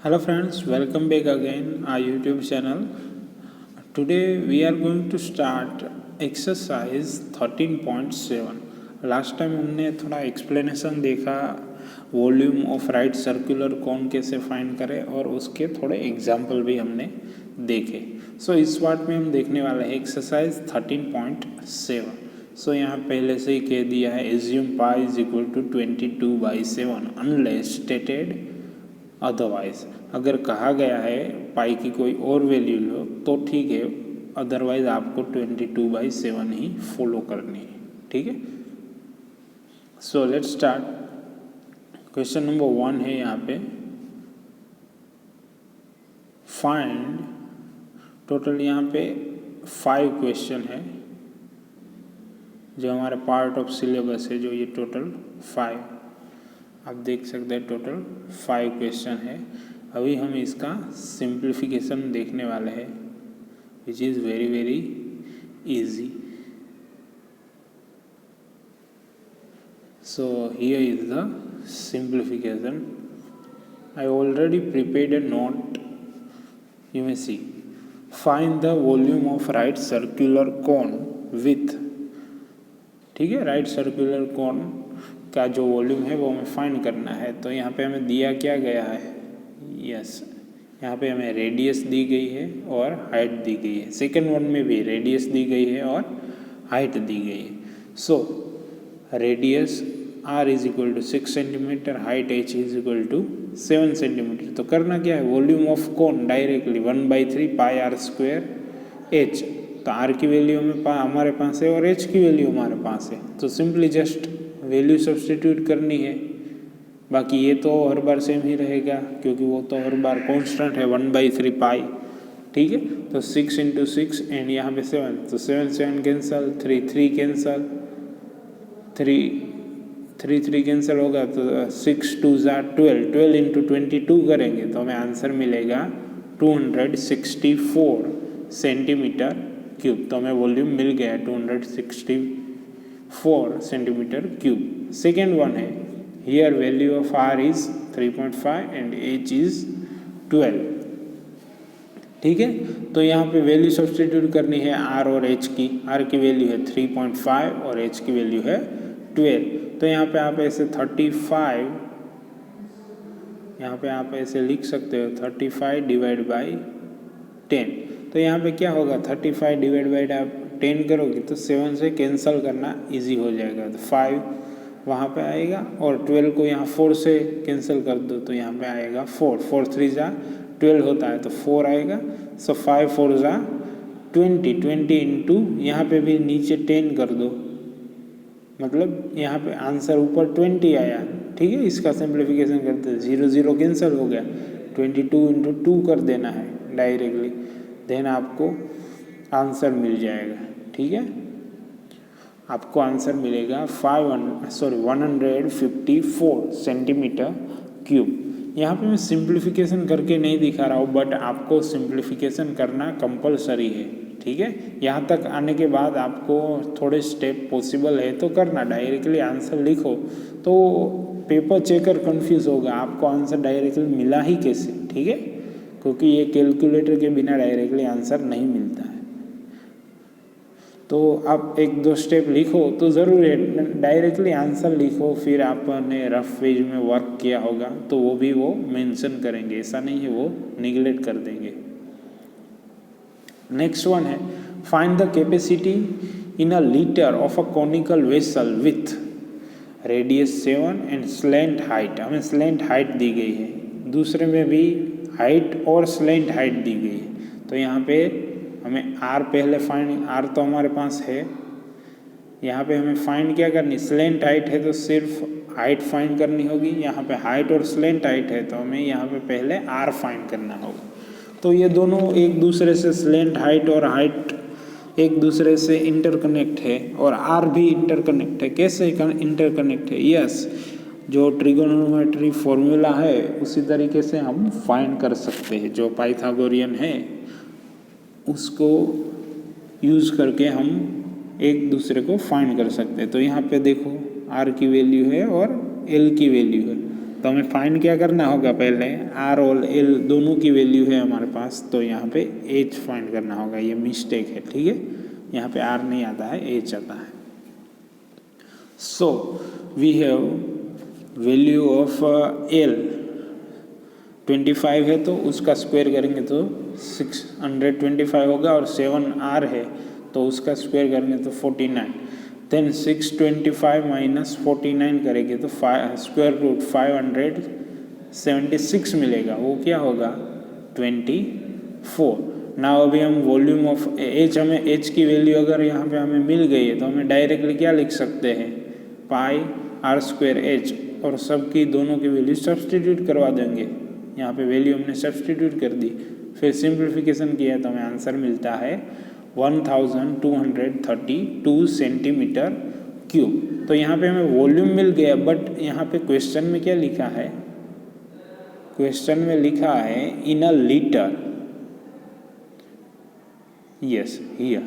Hello friends, welcome back again our YouTube channel. Today we are going to start exercise 13.7. Last time हमने थोड़ा explanation देखा volume of right circular cone कैसे find करें और उसके थोड़े एग्जाम्पल भी हमने देखे. सो इस पार्ट में हम देखने वाले हैं एक्सरसाइज 13.7. सो यहाँ पहले से ही कह दिया है assume pi is equal to 22/7 unless stated otherwise. अगर कहा गया है पाई की कोई और वैल्यू लो तो ठीक है, अदरवाइज आपको 22/7 ही फॉलो करनी है. ठीक है, so let's start. Question number 1 है यहाँ पे फाइंड. टोटल यहाँ पे 5 क्वेश्चन है जो हमारे पार्ट ऑफ सिलेबस है. जो ये टोटल 5 आप देख सकते हैं, टोटल 5 क्वेश्चन है. अभी हम इसका सिंप्लीफिकेशन देखने वाले हैं which is very very easy. So here is the simplification. I already prepared a note. You may see find the volume of right circular cone with. ठीक है, राइट सर्कुलर कोन का जो वॉल्यूम है वो हमें फाइंड करना है. तो यहाँ पे हमें दिया क्या गया है, यस यहाँ पे हमें रेडियस दी गई है और हाइट दी गई है. सेकेंड वन में भी रेडियस दी गई है और हाइट दी गई है. So radius r is equal to 6 centimetre, height h is equal to 7 centimetre. तो करना क्या है, volume of cone directly 1/3 pi r square h. तो आर की वैल्यू हमारे पास है और एच की वैल्यू हमारे पास है. तो सिंपली जस्ट वैल्यू सब्स्टिट्यूट करनी है. बाकी ये तो हर बार सेम ही रहेगा क्योंकि वो तो हर बार कांस्टेंट है 1/3 पाई. ठीक है, तो 6 × 6 एंड यहाँ पे 7. तो 7 कैंसल, 3 कैंसल, 3 कैंसल होगा तो 6 2 12. 12 × 22 करेंगे तो हमें आंसर मिलेगा 264 सेंटीमीटर क्यूब. तो हमें वॉल्यूम मिल गया 264 सेंटीमीटर क्यूब. सेकेंड वन है here value of r is 3.5 and h is 12. ठीक है, तो यहाँ पे वैल्यू सब्स्टिट्यूट करनी है r और h की. r की वैल्यू है 3.5 और h की वैल्यू है 12. तो यहाँ पे आप ऐसे 35, यहाँ पे आप ऐसे लिख सकते हो 35 डिवाइड बाई 10. तो यहाँ पे क्या होगा, 35 डिवाइड बाई आप 10 करोगे तो 7 से कैंसिल करना इजी हो जाएगा. तो 5 वहाँ पे आएगा और 12 को यहाँ 4 से कैंसिल कर दो तो यहाँ पे आएगा 4. 4 3 12 होता है तो 4 आएगा. सो 5 4 20 इंटू यहाँ पे भी नीचे 10 कर दो, मतलब यहाँ पे आंसर ऊपर 20 आया. ठीक है, इसका सिंप्लीफिकेशन करते 0 0 कैंसिल हो गया. 22 × 2 कर देना है डायरेक्टली, देन आपको आंसर मिल जाएगा. ठीक है, आपको आंसर मिलेगा 154 सेंटीमीटर क्यूब. यहाँ पे मैं सिंप्लीफिकेशन करके नहीं दिखा रहा हूँ बट आपको सिंप्लीफिकेशन करना कंपलसरी है. ठीक है, यहाँ तक आने के बाद आपको थोड़े स्टेप पॉसिबल है तो करना. डायरेक्टली आंसर लिखो तो पेपर चेकर कंफ्यूज होगा, आपको आंसर डायरेक्टली मिला ही कैसे. ठीक है, क्योंकि ये कैलकुलेटर के बिना डायरेक्टली आंसर नहीं मिलता है. तो आप 1-2 स्टेप लिखो तो ज़रूर है, डायरेक्टली आंसर लिखो. फिर आपने रफ पेज में वर्क किया होगा तो वो भी वो मेंशन करेंगे, ऐसा नहीं है वो निगलेक्ट कर देंगे. नेक्स्ट वन है find the capacity in a litre of a conical vessel with radius 7 and slant height. हमें स्लेंट हाइट दी गई है, दूसरे में भी हाइट और स्लेंट हाइट दी गई है. तो यहाँ पे हमें आर पहले फाइंड, आर तो हमारे पास है. यहाँ पे हमें फाइंड क्या करनी, स्लेंट हाइट है तो सिर्फ हाइट फाइंड करनी होगी. यहाँ पे हाइट और स्लेंट हाइट है तो हमें यहाँ पे पहले आर फाइंड करना होगा. तो ये दोनों एक दूसरे से, स्लेंट हाइट और हाइट एक दूसरे से इंटरकनेक्ट है और आर भी इंटरकनेक्ट है. कैसे इंटरकनेक्ट है, यस जो ट्रिगोनोमेट्री फॉर्मूला है उसी तरीके से हम फाइंड कर सकते हैं. जो पाइथागोरियन है उसको यूज़ करके हम एक दूसरे को फाइंड कर सकते हैं. तो यहाँ पे देखो आर की वैल्यू है और एल की वैल्यू है. तो हमें फाइंड क्या करना होगा, पहले आर और एल दोनों की वैल्यू है हमारे पास, तो यहाँ पे एच फाइंड करना होगा। ये मिस्टेक है, ठीक है, यहाँ पे आर नहीं आता है, एच आता है। So we have value of l 25 है, तो उसका स्क्वायर करेंगे तो 625 होगा, और 7R है तो उसका स्क्वायर करेंगे तो 49। देन 625 माइनस 49 करेंगे तो स्क्वायर रूट 576 मिलेगा, वो क्या होगा 24। ना अभी हम वॉल्यूम ऑफ एच, हमें एच की वैल्यू अगर यहाँ पे हमें मिल गई है तो हमें डायरेक्टली क्या लिख सकते हैं, पाई आर स्क्वायर एच, और सबकी दोनों की वैल्यू सब्सटीट्यूट करवा देंगे। यहाँ पे वैल्यू हमने सब्सटीट्यूट कर दी, फिर सिंप्लीफिकेशन किया तो हमें आंसर मिलता है 1232 सेंटीमीटर क्यूब। तो यहाँ पे हमें वॉल्यूम मिल गया, बट यहाँ पे क्वेश्चन में क्या लिखा है, क्वेश्चन में लिखा है in a litre. Yes, here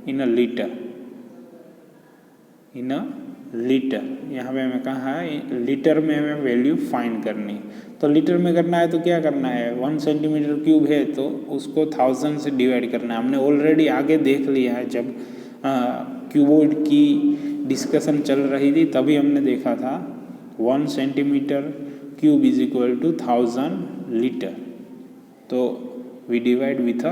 in a litre, in a litre. यहाँ पे हमें कहा है लीटर में हमें वैल्यू फाइंड करनी, तो लीटर में करना है तो क्या करना है, 1 सेंटीमीटर क्यूब है तो उसको 1000 से डिवाइड करना है। हमने ऑलरेडी आगे देख लिया है, जब क्यूबॉइड की डिस्कशन चल रही थी तभी हमने देखा था 1 centimetre cube is equal to 1000 litre, तो वी डिवाइड विथ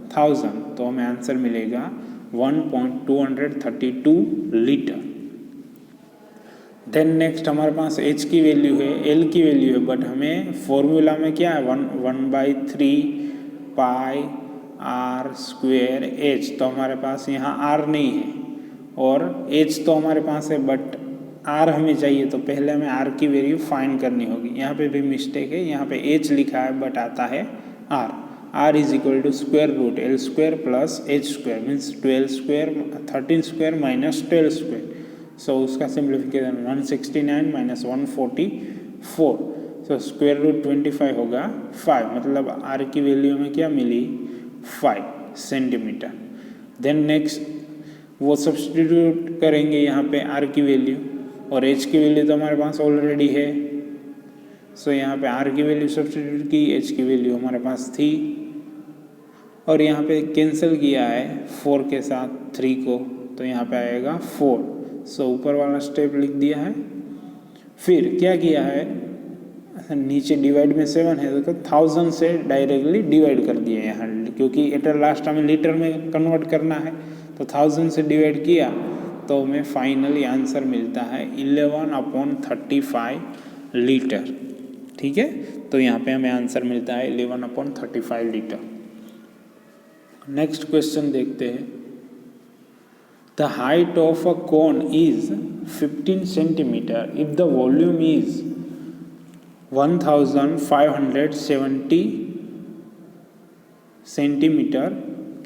1000, तो हमें आंसर मिलेगा 1.232 लीटर। देन नेक्स्ट हमारे पास एच की वैल्यू है, एल की वैल्यू है, बट हमें फॉर्मूला में क्या है 1/3 पाई आर स्क्वेयर एच, तो हमारे पास यहाँ आर नहीं है और एच तो हमारे पास है बट आर हमें चाहिए, तो पहले हमें आर की वैल्यू फाइंड करनी होगी। यहाँ पे भी मिस्टेक है, यहाँ पे एच लिखा है बट आता है r. R is equal to square root l square plus h square, means 12 square 13 square minus 12 square, so उसका simplification 169 minus 144, so square root 25 होगा 5, मतलब आर की वैल्यू में क्या मिली 5 सेंटीमीटर। देन नेक्स्ट वो सब्सटीट्यूट करेंगे यहाँ पे आर की वैल्यू, और एच की वैल्यू तो हमारे पास ऑलरेडी है, सो यहाँ पे आर की वैल्यू सब्सटीट्यूट की, एच की वैल्यू हमारे पास थी, और यहाँ पे कैंसिल किया है 4 के साथ 3 को, तो यहाँ पे आएगा 4, सो ऊपर वाला स्टेप लिख दिया है। फिर क्या किया है, नीचे डिवाइड में 7 है तो 1000 से डायरेक्टली डिवाइड कर दिया यहाँ, क्योंकि एटर लास्ट हमें लीटर में कन्वर्ट करना है, तो 1000 से डिवाइड किया तो हमें फाइनली आंसर मिलता है 11/35 लीटर। ठीक है, तो यहाँ पे हमें आंसर मिलता है 11/35 लीटर। नेक्स्ट क्वेश्चन देखते हैं। The height of a cone is 15 centimetre if the volume is 1570 centimetre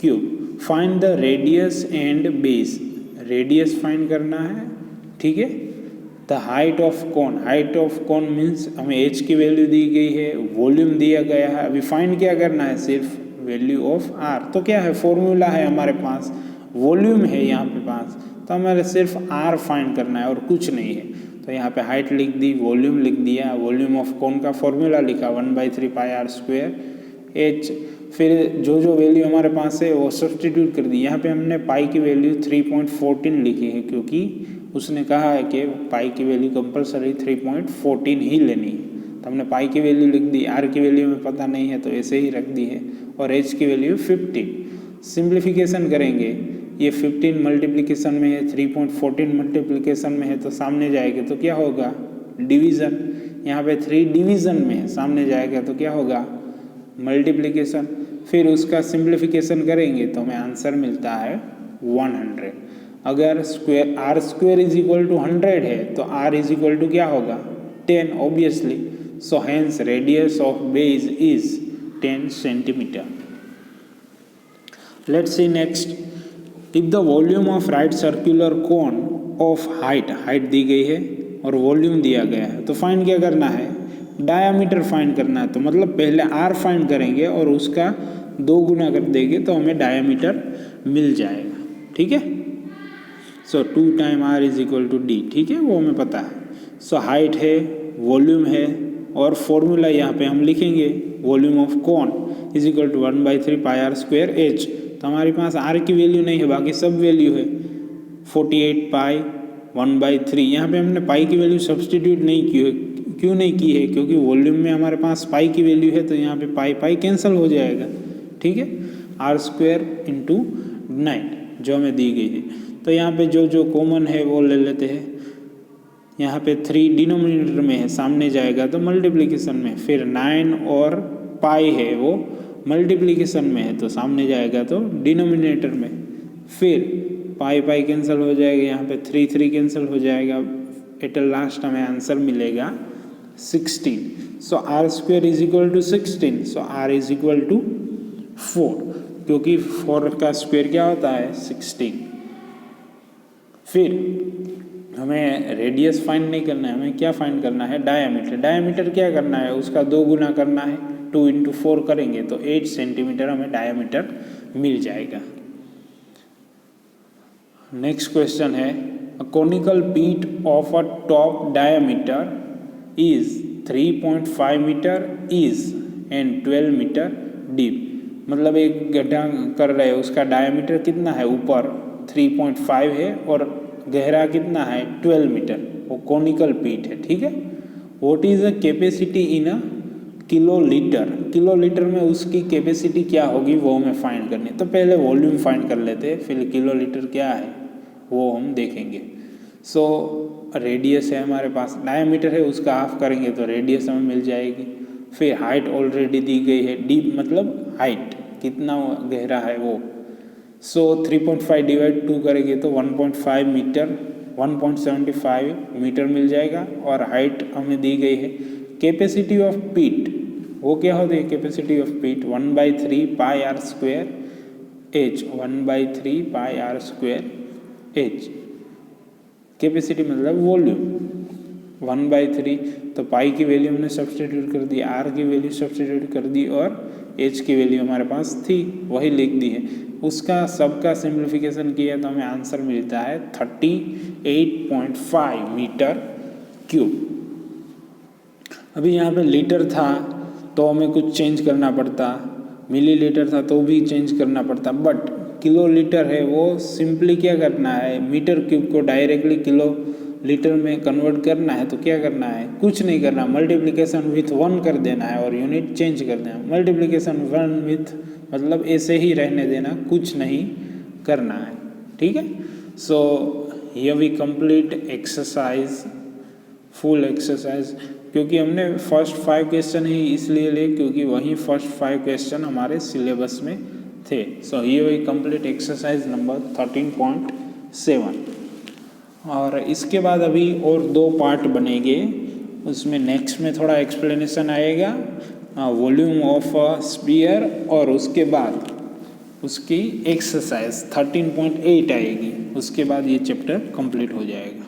cube. Find the radius and base. Radius find करना है, ठीक है। The height of cone, height of cone means हमें H की value दी गई है, वॉल्यूम दिया गया है, अभी फाइंड क्या करना है, सिर्फ वैल्यू ऑफ आर। तो क्या है, फॉर्मूला है हमारे पास, वॉल्यूम है यहाँ पे पास, तो हमारे सिर्फ आर फाइंड करना है और कुछ नहीं है। तो यहाँ पे हाइट लिख दी, वॉल्यूम लिख दिया, वॉल्यूम ऑफ कोन का फॉर्मूला लिखा 1/3 पाई आर स्क्वायर एच, फिर जो जो वैल्यू हमारे पास है वो सब्सटीट्यूट कर दी। यहाँ पे हमने पाई की वैल्यू 3.14 लिखी है, क्योंकि उसने कहा है कि पाई की वैल्यू कंपलसरी 3.14 ही लेनी है, तो हमने पाई की वैल्यू लिख दी। आर की वैल्यू हमें पता नहीं है तो ऐसे ही रख दी है, और एच की वैल्यू 15। सिंप्लीफिकेशन करेंगे, ये 15 मल्टीप्लिकेशन में है, 3.14 मल्टीप्लिकेशन में है, तो सामने जाएगा तो क्या होगा, डिवीज़न। यहाँ पे 3 डिवीज़न में है, सामने जाएगा तो क्या होगा, मल्टीप्लिकेशन। फिर उसका सिंप्लीफिकेशन करेंगे तो हमें आंसर मिलता है 100। अगर square r square is equal to 100 है तो आर इज इक्वल टू क्या होगा, 10 obviously. So hence radius of base is 10 centimetre. Let's see next. If the volume of right circular cone of height, height दी गई है और volume दिया गया है, तो फाइंड क्या करना है, डायामीटर फाइंड करना है। तो मतलब पहले आर फाइंड करेंगे और उसका 2 गुना कर देंगे तो हमें डायामीटर मिल जाएगा, ठीक है। So 2 time r is equal to d, ठीक है, वो हमें पता है। सो हाइट है, वॉल्यूम है और फॉर्मूला यहाँ पे हम लिखेंगे, volume of cone is equal to 1/3 pi r square h. तो हमारे पास आर की वैल्यू नहीं है, बाकी सब वैल्यू है। 48 पाई 1/3, यहाँ पे हमने पाई की वैल्यू सब्सटीट्यूट नहीं की है। क्यों नहीं की है? क्योंकि वॉल्यूम में हमारे पास पाई की वैल्यू है, तो यहाँ पे पाई पाई कैंसिल हो जाएगा। ठीक है, आर स्क्वायर इंटू 9 जो हमें दी गई है। तो यहाँ पे जो जो कॉमन है वो ले लेते हैं। यहाँ पे 3 डिनोमिनेटर में है, सामने जाएगा तो मल्टीप्लिकेशन में, फिर 9 और पाई है वो मल्टीप्लिकेशन में है, तो सामने जाएगा तो डिनोमिनेटर में, फिर पाई पाई कैंसिल हो जाएगा, यहाँ पे 3 3 कैंसिल हो जाएगा, एट लास्ट हमें आंसर मिलेगा 16। So r square is equal to 16, so r is equal to 4, क्योंकि 4 का स्क्वायर क्या होता है 16। फिर हमें रेडियस फाइंड नहीं करना है, हमें क्या फाइंड करना है, डायामीटर। डायामीटर क्या करना है, उसका 2 गुना करना है, 2 × 4 करेंगे तो 8 सेंटीमीटर हमें डायामीटर मिल जाएगा। नेक्स्ट क्वेश्चन है, a conical pit of a top diameter is 3.5 metre is and 12 metre deep. मतलब एक गड्ढा कर रहे हैं, उसका डायमीटर कितना है, ऊपर 3.5 है और गहरा कितना है 12 मीटर, वो कोनिकल पीट है। ठीक है, what is a capacity in a kilolitre. Kilolitre में उसकी कैपेसिटी क्या होगी वो हमें फाइंड करनी है। तो पहले वॉल्यूम फाइंड कर लेते हैं, फिर किलोलीटर क्या है वो हम देखेंगे। सो रेडियस है हमारे पास, डायमीटर है उसका हाफ करेंगे तो रेडियस हमें मिल जाएगी। फिर हाइट ऑलरेडी दी गई है, डीप मतलब हाइट कितना गहरा है वो। सो 3.5 डिवाइड 2 करेंगे तो 1.5 मीटर, 1.75 मीटर मिल जाएगा। और हाइट हमें दी गई है। कैपेसिटी ऑफ पीट वो क्या होती है, capacity of pit 1/3 pi r square h, 1/3 pi r square h. Capacity मतलब वॉल्यूम 1/3, तो पाई की वैल्यू हमने सब्सटीट्यूट कर दी, आर की वैल्यू सब्सटीट्यूट कर दी और एच की वैल्यू हमारे पास थी वही लिख दी है। उसका सबका सिंप्लीफिकेशन किया तो हमें आंसर मिलता है 38.5 मीटर क्यूब। अभी यहाँ पे लीटर था तो हमें कुछ चेंज करना पड़ता, मिलीलीटर था तो भी चेंज करना पड़ता, बट किलो लीटर है वो सिंपली क्या करना है, मीटर क्यूब को डायरेक्टली किलो लीटर में कन्वर्ट करना है। तो क्या करना है, कुछ नहीं करना, मल्टीप्लिकेशन विथ 1 कर देना है और यूनिट चेंज कर देना। मल्टीप्लिकेशन 1 विथ मतलब ऐसे ही रहने देना, कुछ नहीं करना है। ठीक है, so here we complete exercise, full exercise. क्योंकि हमने फर्स्ट 5 क्वेश्चन ही इसलिए ले क्योंकि वही फर्स्ट 5 क्वेश्चन हमारे सिलेबस में थे। So here we complete exercise number 13.7। और इसके बाद अभी और 2 पार्ट बनेंगे, उसमें नेक्स्ट में थोड़ा एक्सप्लेनेशन आएगा वॉल्यूम ऑफ स्फीयर, और उसके बाद उसकी एक्सरसाइज 13.8 आएगी। उसके बाद ये चैप्टर कंप्लीट हो जाएगा।